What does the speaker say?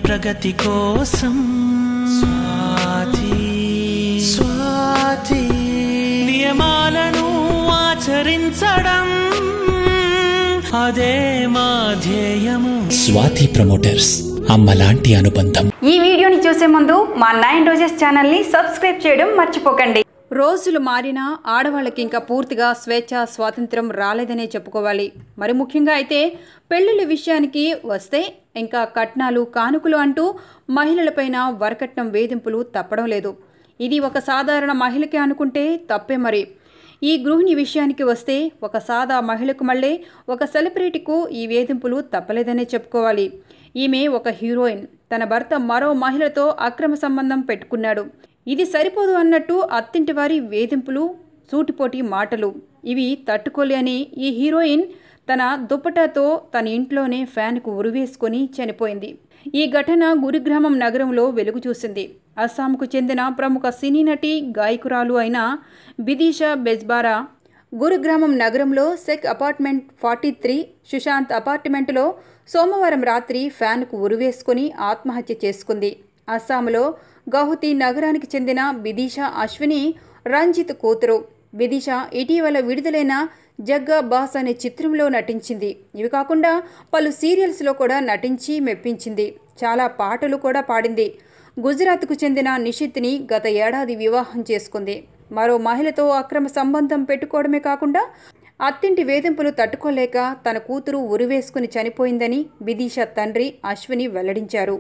ప్రగతి కోసం స్వాతి నియమాలను ఆచరించడం అదే మా ధ్యేయము. స్వాతి ప్రమోటర్స్, అమ్మలాంటి అనుబంధం. ఈ వీడియోని చూసే ముందు మా 9 రోజెస్ ఛానల్ని సబ్స్క్రైబ్ చేయడం మర్చిపోకండి. రోజులు మారినా ఆడవాళ్ళకి ఇంకా పూర్తిగా స్వేచ్ఛ స్వాతంత్రం రాలేదనే చెప్పుకోవాలి. మరి ముఖ్యంగా అయితే పెళ్ళిళ్ళ విషయానికి వస్తే ఇంకా కట్నాలు కానుకలు అంటూ మహిళలపైన వరకట్నం వేధింపులు తప్పడం లేదు. ఇది ఒక సాధారణ మహిళకి అనుకుంటే తప్పే. మరి ఈ గృహిణి విషయానికి వస్తే ఒక సాదా మహిళకు మళ్ళీ ఒక సెలబ్రిటీకు ఈ వేధింపులు తప్పలేదనే చెప్పుకోవాలి. ఈమె ఒక హీరోయిన్. తన భర్త మరో మహిళతో అక్రమ సంబంధం పెట్టుకున్నాడు. ఇది సరిపోదు అన్నట్టు అత్తింటి వారి వేధింపులు, సూటిపోటి మాటలు ఇవి తట్టుకోలేని ఈ హీరోయిన్ తన దుప్పటాతో తన ఇంట్లోనే ఫ్యాన్కు ఉరివేసుకొని చనిపోయింది. ఈ ఘటన గురుగ్రామం నగరంలో వెలుగు చూసింది. అస్సాంకు చెందిన ప్రముఖ సినీ నటి గాయకురాలు అయిన బిదిషా బెజ్బారా గురుగ్రామం నగరంలో సెక్ అపార్ట్మెంట్ 43 సుశాంత్ అపార్ట్మెంటులో సోమవారం రాత్రి ఫ్యాన్కు ఉరివేసుకొని ఆత్మహత్య చేసుకుంది. అస్సాంలో గౌహతి నగరానికి చెందిన బిదిషా అశ్విని రంజిత్ కూతురు. బిదిషా ఇటీవల విడుదలైన జగ్గా బాస్ అనే చిత్రంలో నటించింది. ఇవి కాకుండా పలు సీరియల్స్లో కూడా నటించి మెప్పించింది. చాలా పాటలు కూడా పాడింది. గుజరాత్కు చెందిన నిషిత్ని గత ఏడాది వివాహం చేసుకుంది. మరో మహిళతో అక్రమ సంబంధం పెట్టుకోవడమే కాకుండా అత్తింటి వేధింపులు తట్టుకోలేక తన కూతురు ఉరివేసుకుని చనిపోయిందని బిదిషా తండ్రి అశ్విని వెల్లడించారు.